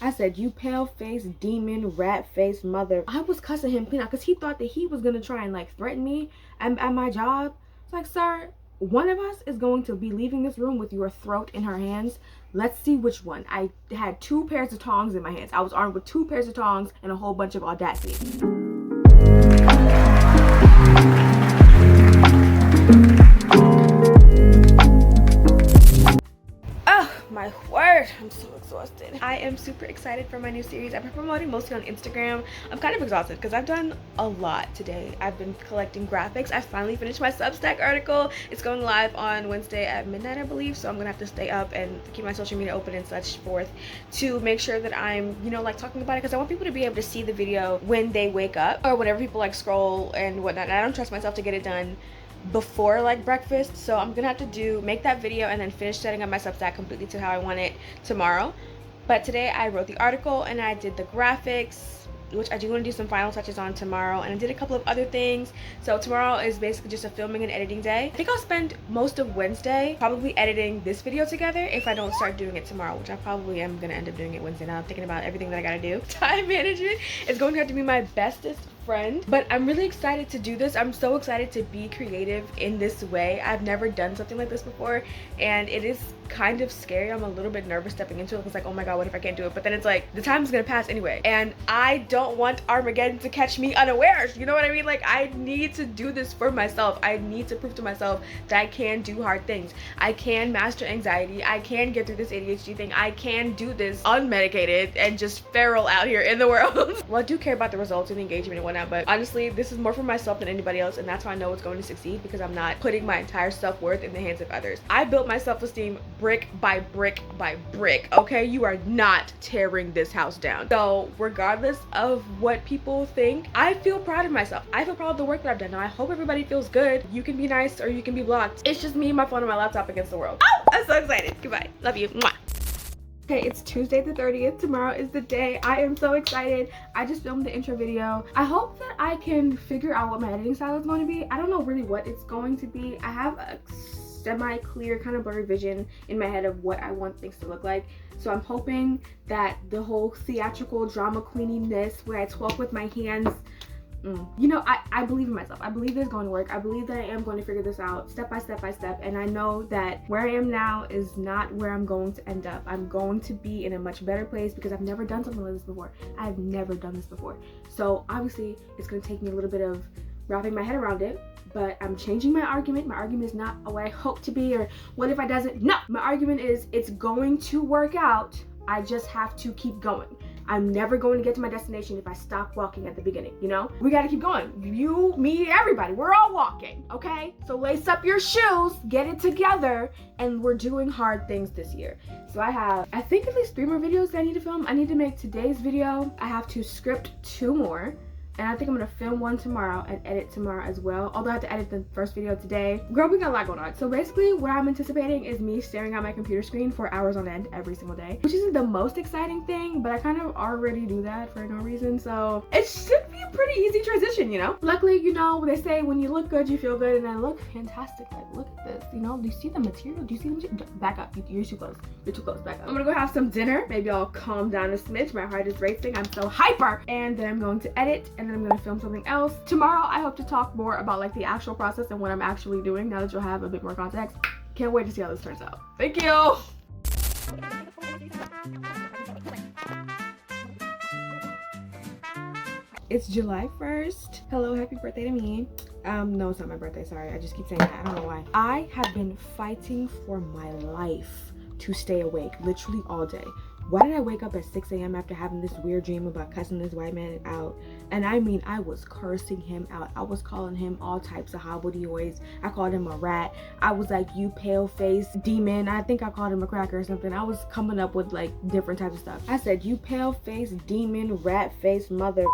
I said, you pale-faced demon rat-faced mother. I was cussing him clean out because he thought that he was gonna try and like threaten me at my job. It's like, sir, one of us is going to be leaving this room with your throat in her hands. Let's see which one. I had 2 pairs of tongs in my hands. I was armed with 2 pairs of tongs and a whole bunch of audacity. My word, I'm so exhausted. I am super excited for my new series. I've been promoting mostly on Instagram. I'm kind of exhausted because I've done a lot today. I've been collecting graphics. I finally finished my Substack article. It's going live on Wednesday at midnight, I believe, so I'm gonna have to stay up and keep my social media open and such forth to make sure that I'm, you know, like talking about it, because I want people to be able to see the video when they wake up or whenever people like scroll and whatnot. And I don't trust myself to get it done before like breakfast, so I'm gonna have to make that video and then finish setting up my Substack completely to how I want it tomorrow. But today I wrote the article and I did the graphics, which I do want to do some final touches on tomorrow, and I did a couple of other things. So tomorrow is basically just a filming and editing day. I think I'll spend most of Wednesday probably editing this video together if I don't start doing it tomorrow, which I probably am gonna end up doing it Wednesday. Now I'm thinking about everything that I gotta do. Time management is going to have to be my bestest friend, but I'm really excited to do this. I'm so excited to be creative in this way. I've never done something like this before, and it is kind of scary. I'm a little bit nervous stepping into it. It's like, oh my god, what if I can't do it? But then it's like, the time's gonna pass anyway, and I don't want Armageddon to catch me unawares. You know what I mean? Like, I need to do this for myself. I need to prove to myself that I can do hard things. I can master anxiety. I can get through this ADHD thing. I can do this unmedicated and just feral out here in the world. Well, I do care about the results and the engagement and whatnot, but honestly, this is more for myself than anybody else, and that's how I know it's going to succeed, because I'm not putting my entire self-worth in the hands of others. I built my self-esteem brick by brick by brick, okay? You are not tearing this house down. So regardless of what people think, I feel proud of myself. I feel proud of the work that I've done. Now I hope everybody feels good. You can be nice or you can be blocked. It's just me, my phone, and my laptop against the world. Oh, I'm so excited. Goodbye. Love you. Mwah. Okay, it's Tuesday the 30th. Tomorrow is the day. I am so excited. I just filmed the intro video. I hope that I can figure out what my editing style is going to be. I don't know really what it's going to be. I have a semi-clear kind of blurry vision in my head of what I want things to look like. So I'm hoping that the whole theatrical drama queeniness where I twerk with my hands, you know, I believe in myself. I believe it's going to work. I believe that I am going to figure this out step by step by step, and I know that where I am now is not where I'm going to end up. I'm going to be in a much better place because I've never done something like this before. I've never done this before. So obviously it's going to take me a little bit of wrapping my head around it, but I'm changing my argument. My argument is not what I hope to be or what if I doesn't. No, my argument is it's going to work out. I just have to keep going. I'm never going to get to my destination if I stop walking at the beginning, you know? We gotta keep going. You, me, everybody, we're all walking, okay? So lace up your shoes, get it together, and we're doing hard things this year. So I have, I think, at least 3 more videos that I need to film. I need to make today's video. I have to script 2 more. And I think I'm gonna film one tomorrow and edit tomorrow as well. Although I have to edit the first video today. Girl, we got a lot going on. So basically what I'm anticipating is me staring at my computer screen for hours on end every single day. Which isn't the most exciting thing, but I kind of already do that for no reason. So it should be a pretty easy transition, you know? Luckily, you know, they say when you look good, you feel good. And I look fantastic. Like, look at this, you know? Do you see the material? Do you see the material? Back up, you're too close. You're too close, back up. I'm gonna go have some dinner. Maybe I'll calm down a smidge. My heart is racing, I'm so hyper. And then I'm going to edit, and then I'm gonna film something else. Tomorrow, I hope to talk more about like the actual process and what I'm actually doing now that you'll have a bit more context. Can't wait to see how this turns out. Thank you. It's July 1st. Hello, happy birthday to me. No, it's not my birthday, sorry. I just keep saying that, I don't know why. I have been fighting for my life to stay awake literally all day. Why did I wake up at 6 a.m. after having this weird dream about cussing this white man out? And I mean, I was cursing him out. I was calling him all types of hobbledehoys. I called him a rat. I was like, you pale-faced demon. I think I called him a cracker or something. I was coming up with like different types of stuff. I said, you pale-faced demon, rat-faced mother.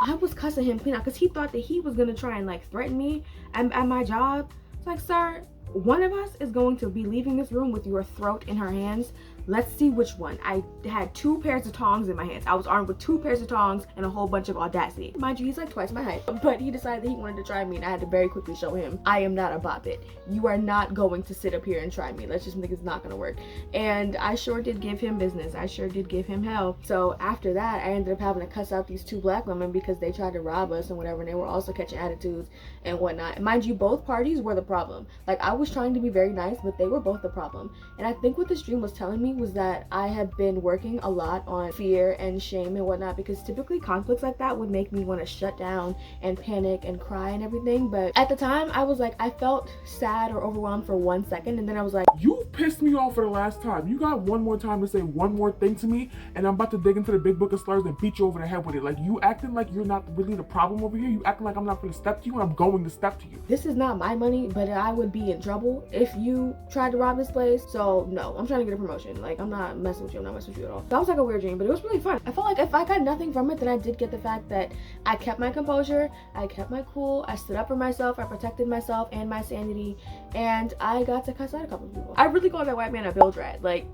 I was cussing him clean out because he thought that he was gonna try and like threaten me at my job. It's like, sir, one of us is going to be leaving this room with your throat in her hands. Let's see which one. I had 2 pairs of tongs in my hands. I was armed with 2 pairs of tongs and a whole bunch of audacity. Mind you, he's like twice my height, but he decided that he wanted to try me, and I had to very quickly show him, I am not a bobbit. You are not going to sit up here and try me. Let's just think it's not gonna work. And I sure did give him business. I sure did give him hell. So after that, I ended up having to cuss out these 2 black women because they tried to rob us and whatever, and they were also catching attitudes and whatnot. And mind you, both parties were the problem. Like, I was trying to be very nice, but they were both the problem. And I think what this dream was telling me was that I have been working a lot on fear and shame and whatnot, because typically conflicts like that would make me want to shut down and panic and cry and everything. But at the time, I was like, I felt sad or overwhelmed for 1 second, and then I was like, you pissed me off for the last time. You got one more time to say one more thing to me, and I'm about to dig into the big book of slurs and beat you over the head with it. Like, you acting like you're not really the problem over here. You acting like I'm not going to step to you, and I'm going to step to you. This is not my money, but I would be in trouble if you tried to rob this place. So no, I'm trying to get a promotion. Like, I'm not messing with you. I'm not messing with you at all. That was like a weird dream, but it was really fun. I felt like if I got nothing from it, then I did get the fact that I kept my composure, I kept my cool, I stood up for myself, I protected myself and my sanity, and I got to cuss out a couple of people. I really called that white man a bill rat, like,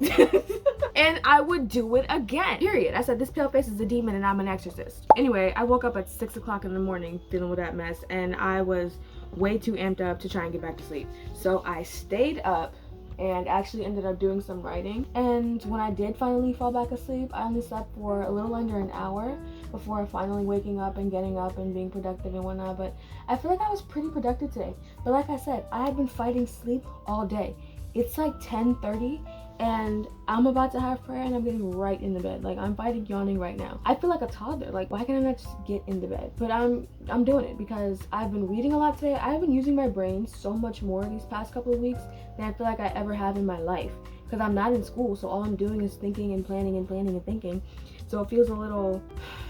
and I would do it again, period. I said, this pale face is a demon and I'm an exorcist. Anyway, I woke up at 6 o'clock in the morning dealing with that mess, and I was way too amped up to try and get back to sleep. So I stayed up and actually ended up doing some writing. And when I did finally fall back asleep, I only slept for a little under an hour before finally waking up and getting up and being productive and whatnot. But I feel like I was pretty productive today. But like I said, I have been fighting sleep all day. It's like 10:30 and I'm about to have prayer and I'm getting right in the bed. Like, I'm fighting yawning right now. I feel like a toddler. Like, why can't I not just get in the bed? But I'm doing it because I've been reading a lot today. I've been using my brain so much more these past couple of weeks than I feel like I ever have in my life, because I'm not in school, so all I'm doing is thinking and planning and planning and thinking. So it feels a little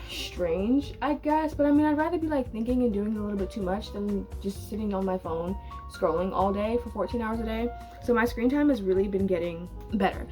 strange, I guess. But I mean, I'd rather be like thinking and doing a little bit too much than just sitting on my phone scrolling all day for 14 hours a day. So my screen time has really been getting better.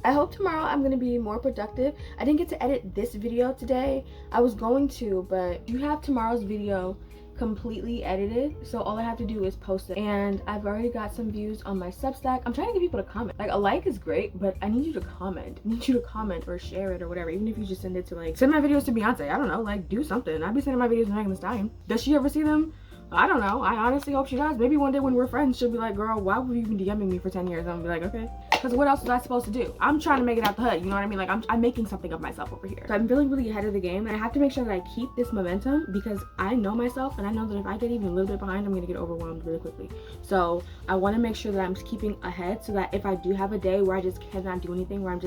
I hope tomorrow I'm going to be more productive. I didn't get to edit this video today. I was going to, but you have tomorrow's video completely edited, so all I have to do is post it. And I've already got some views on my Substack. I'm trying to get people to comment. Like, a like is great, but I need you to comment. I need you to comment or share it or whatever. Even if you just send it to, like, send my videos to Beyonce. I don't know, like, do something. I'd be sending my videos to Megan Thee Stallion. Does she ever see them? I don't know. I honestly hope she does. Maybe one day when we're friends, she'll be like, girl, why have you been DMing me for 10 years? I'm gonna be like, okay. Because what else was I supposed to do? I'm trying to make it out the hood, you know what I mean? Like, I'm making something of myself over here. So I'm feeling really ahead of the game, and I have to make sure that I keep this momentum, because I know myself, and I know that if I get even a little bit behind, I'm gonna get overwhelmed really quickly. So I want to make sure that I'm keeping ahead, so that if I do have a day where I just cannot do anything, where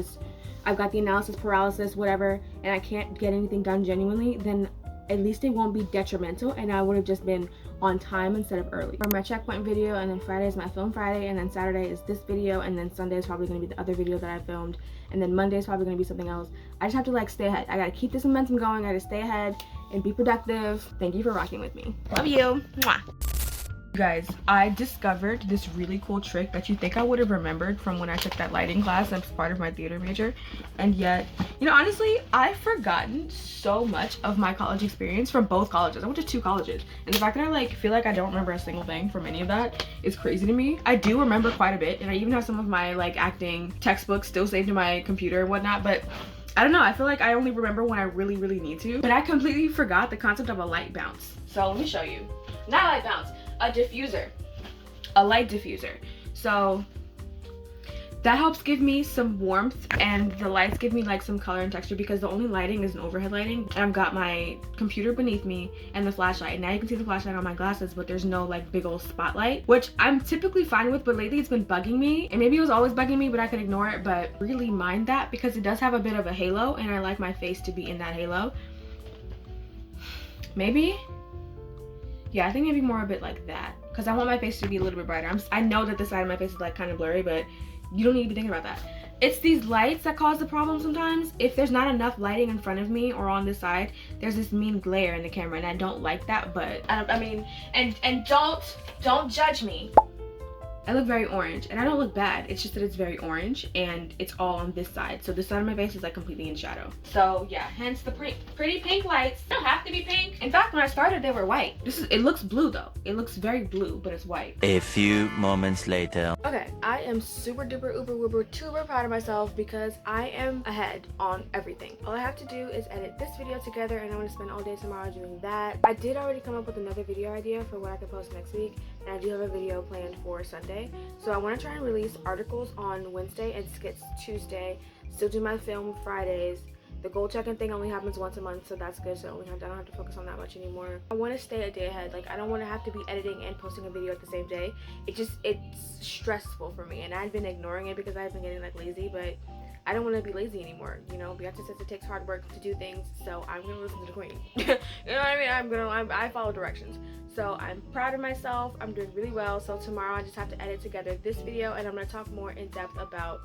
I've got the analysis paralysis, whatever, and I can't get anything done genuinely, then at least it won't be detrimental, and I would have just been on time instead of early. For my checkpoint video, and then Friday is my film Friday, and then Saturday is this video, and then Sunday is probably going to be the other video that I filmed, and then Monday is probably going to be something else. I just have to, like, stay ahead. I gotta keep this momentum going. I gotta stay ahead and be productive. Thank you for rocking with me. Love you. Mwah. Guys, I discovered this really cool trick that you think I would have remembered from when I took that lighting class as part of my theater major, and yet, you know, honestly, I've forgotten so much of my college experience from both colleges. I went to 2 colleges, and the fact that I, like, feel like I don't remember a single thing from any of that is crazy to me. I do remember quite a bit, and I even have some of my, like, acting textbooks still saved in my computer and whatnot, but I don't know, I feel like I only remember when I really, really need to. But I completely forgot the concept of a light bounce. So let me show you. Not a light bounce. A diffuser, a light diffuser. So that helps give me some warmth, and the lights give me like some color and texture, because the only lighting is an overhead lighting, and I've got my computer beneath me and the flashlight. Now you can see the flashlight on my glasses, but there's no like big old spotlight, which I'm typically fine with, but lately it's been bugging me, and maybe it was always bugging me, but I could ignore it. But really mind that, because it does have a bit of a halo, and I like my face to be in that halo. Maybe, yeah, I think maybe more a bit like that, because I want my face to be a little bit brighter. I know that the side of my face is like kind of blurry, but you don't need to be thinking about that. It's these lights that cause the problem sometimes. If there's not enough lighting in front of me or on this side, there's this mean glare in the camera, and I don't like that. But I mean, and don't judge me. I look very orange, and I don't look bad. It's just that it's very orange, and it's all on this side. So this side of my face is like completely in shadow. So yeah, hence the pretty pink lights. They don't have to be pink. In fact, when I started, they were white. It looks blue though. It looks very blue, but it's white. A few moments later. Okay, I am super duper uber woober tuber proud of myself because I am ahead on everything. All I have to do is edit this video together, and I'm gonna spend all day tomorrow doing that. I did already come up with another video idea for what I could post next week, and I do have a video planned for Sunday. So I want to try and release articles on Wednesday and skits Tuesday. Still do my film Fridays. The goal checking thing only happens once a month, so that's good. So I don't have to focus on that much anymore. I want to stay a day ahead. Like, I don't want to have to be editing and posting a video at the same day. It's stressful for me, and I've been ignoring it because I've been getting like lazy, but I don't want to be lazy anymore. You know, Beyonce says it takes hard work to do things, so I'm gonna listen to the queen. You know what I mean? I follow directions. So I'm proud of myself. I'm doing really well. So tomorrow I just have to edit together this video, and I'm gonna talk more in depth about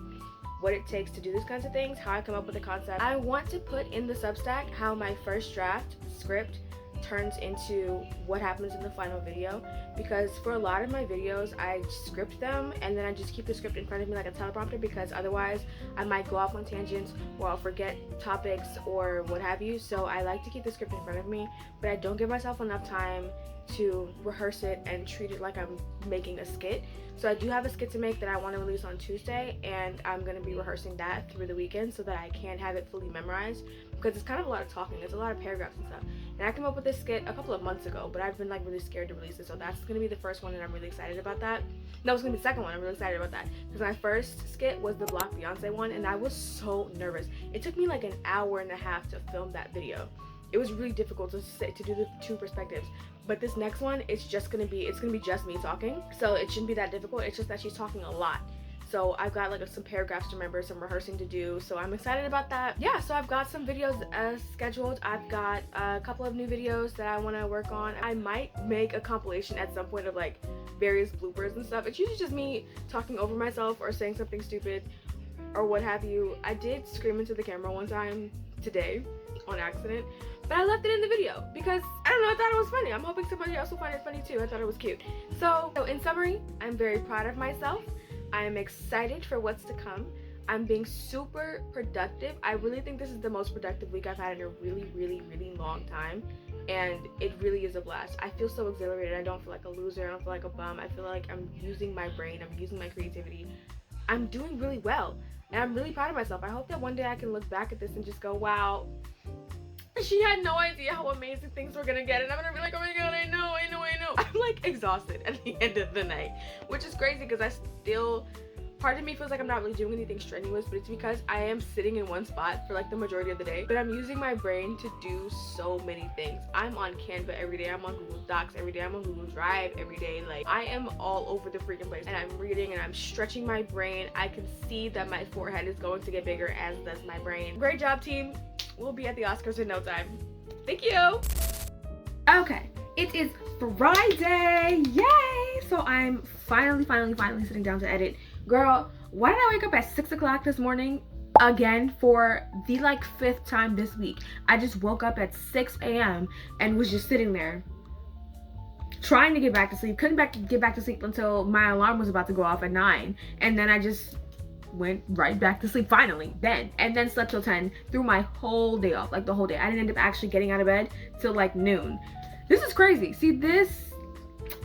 what it takes to do these kinds of things, how I come up with the concept. I want to put in the Substack how my first draft script turns into what happens in the final video, because for a lot of my videos I script them and then I just keep the script in front of me like a teleprompter, because otherwise I might go off on tangents or I'll forget topics or what have you. So I like to keep the script in front of me, but I don't give myself enough time to rehearse it and treat it like I'm making a skit. So I do have a skit to make that I want to release on Tuesday, and I'm going to be rehearsing that through the weekend so that I can have it fully memorized, because it's kind of a lot of talking. There's a lot of paragraphs and stuff. And I came up with this skit a couple of months ago, but I've been like really scared to release it. So that's going to be the first one, and I'm really excited about that. No, it's going to be the second one. I'm really excited about that, because my first skit was the Block Beyonce one, and I was so nervous. It took me like an hour and a half to film that video. It was really difficult to do the two perspectives. But this next one, it's gonna be just me talking. So it shouldn't be that difficult. It's just that she's talking a lot. So I've got like some paragraphs to remember, some rehearsing to do. So I'm excited about that. Yeah, so I've got some videos scheduled. I've got a couple of new videos that I want to work on. I might make a compilation at some point of like various bloopers and stuff. It's usually just me talking over myself or saying something stupid or what have you. I did scream into the camera one time today on accident, but I left it in the video because I don't know, I thought it was funny. I'm hoping somebody else will find it funny too. I thought it was cute. So in summary, I'm very proud of myself. I am excited for what's to come. I'm being super productive. I really think this is the most productive week I've had in a really long time, and it really is a blast. I feel so exhilarated. I don't feel like a loser. I don't feel like a bum. I feel like I'm using my brain. I'm using my creativity. I'm doing really well, and I'm really proud of myself. I hope that one day I can look back at this and just go, wow, she had no idea how amazing things were gonna get, and I'm gonna be like, oh my god, I know. I'm like exhausted at the end of the night, which is crazy because part of me feels like I'm not really doing anything strenuous, but it's because I am sitting in one spot for like the majority of the day, but I'm using my brain to do so many things. I'm on Canva every day, I'm on Google Docs every day, I'm on Google Drive every day. Like, I am all over the freaking place, and I'm reading and I'm stretching my brain. I can see that my forehead is going to get bigger, as does my brain. Great job, team. We'll be at the Oscars in no time. Thank you. Okay, it is Friday, yay! So I'm finally sitting down to edit. Girl, why did I wake up at 6 o'clock this morning again for the like 5th time this week? I just woke up at 6 a.m. and was just sitting there trying to get back to sleep. Couldn't get back to sleep until my alarm was about to go off at 9, and then I just went right back to sleep finally and then slept till 10, threw my whole day off, like the whole day. I didn't end up actually getting out of bed till like noon. This is crazy. See, this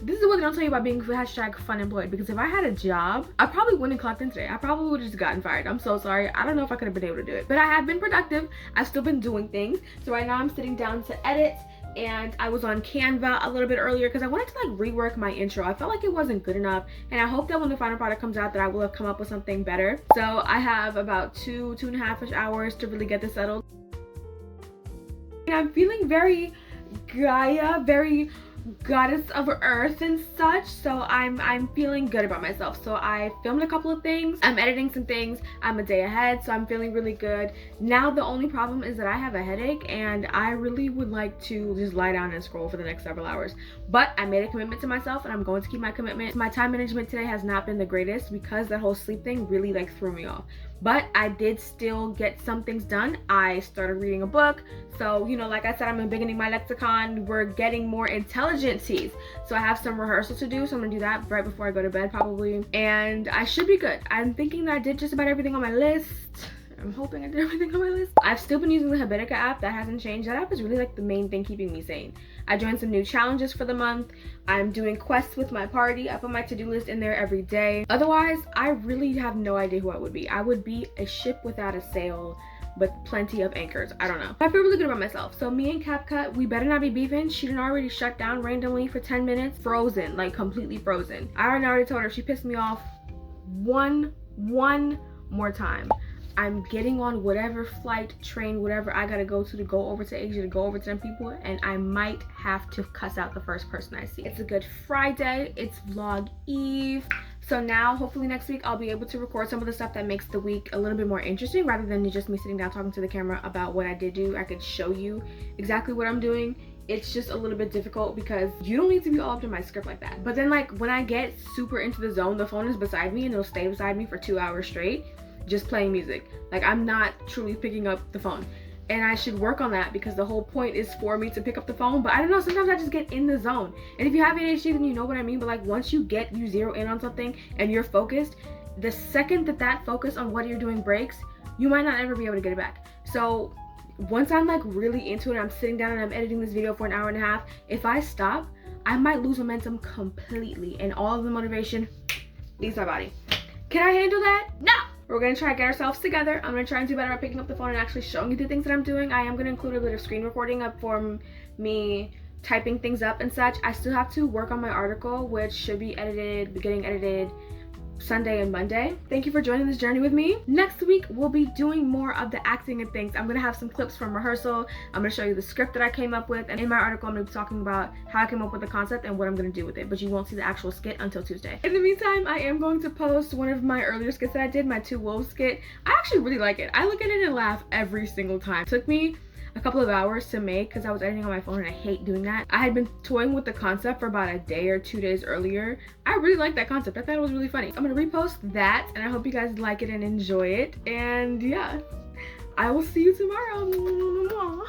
is what they don't tell you about being #fun employed, because if I had a job, I probably wouldn't have clocked in today. I probably would have just gotten fired. I'm so sorry. I don't know if I could have been able to do it, but I have been productive. I've still been doing things. So right now I'm sitting down to edit, and I was on Canva a little bit earlier because I wanted to like rework my intro. I felt like it wasn't good enough, and I hope that when the final product comes out that I will have come up with something better. So I have about 2.5-ish hours to really get this settled. And I'm feeling very Gaia, very goddess of earth and such, so I'm feeling good about myself. So I filmed a couple of things, I'm editing some things, I'm a day ahead, so I'm feeling really good. Now the only problem is that I have a headache, and I really would like to just lie down and scroll for the next several hours, but I made a commitment to myself, and I'm going to keep my commitment. My time management today has not been the greatest because that whole sleep thing really like threw me off, but I did still get some things done. I started reading a book, so you know, like I said, I'm beginning my lexicon. We're getting more intelligent intelligencies. So I have some rehearsal to do, so I'm gonna do that right before I go to bed probably, and I should be good. I'm thinking that I did just about everything on my list. I'm hoping I did everything on my list. I've still been using the Habitica app. That hasn't changed. That app is really like the main thing keeping me sane. I joined some new challenges for the month. I'm doing quests with my party. I put my to-do list in there every day. Otherwise, I really have no idea who I would be. I would be a ship without a sail, but plenty of anchors. I don't know. I feel really good about myself. So me and CapCut, we better not be beefing. She done already shut down randomly for 10 minutes. Frozen, like completely frozen. I already told her if she pissed me off one more time, I'm getting on whatever flight, train, whatever I gotta go go over to Asia, to go over to them people, and I might have to cuss out the first person I see. It's a good Friday, it's vlog eve. So now, hopefully next week, I'll be able to record some of the stuff that makes the week a little bit more interesting rather than just me sitting down talking to the camera about what I did do. I could show you exactly what I'm doing. It's just a little bit difficult because you don't need to be all up to my script like that. But then like when I get super into the zone, the phone is beside me and it'll stay beside me for 2 hours straight, just playing music. Like I'm not truly picking up the phone. And I should work on that because the whole point is for me to pick up the phone. But I don't know, sometimes I just get in the zone. And if you have ADHD, then you know what I mean. But like once you zero in on something and you're focused, the second that focus on what you're doing breaks, you might not ever be able to get it back. So once I'm like really into it, I'm sitting down and I'm editing this video for an hour and a half, if I stop, I might lose momentum completely and all of the motivation leaves my body. Can I handle that? No! We're gonna try to get ourselves together. I'm gonna try and do better at picking up the phone and actually showing you the things that I'm doing. I am gonna include a bit of screen recording up for me typing things up and such. I still have to work on my article, which should be getting edited Sunday and Monday. Thank you for joining this journey with me. Next week, we'll be doing more of the acting and things. I'm gonna have some clips from rehearsal. I'm gonna show you the script that I came up with. And in my article, I'm gonna be talking about how I came up with the concept and what I'm gonna do with it. But you won't see the actual skit until Tuesday. In the meantime, I am going to post one of my earlier skits that I did, my 2 Wolves skit. I actually really like it. I look at it and laugh every single time. It took me a couple of hours to make because I was editing on my phone and I hate doing that. I had been toying with the concept for about a day or 2 days earlier. I really like that concept. I thought it was really funny. I'm gonna repost that and I hope you guys like it and enjoy it. And yeah, I will see you tomorrow.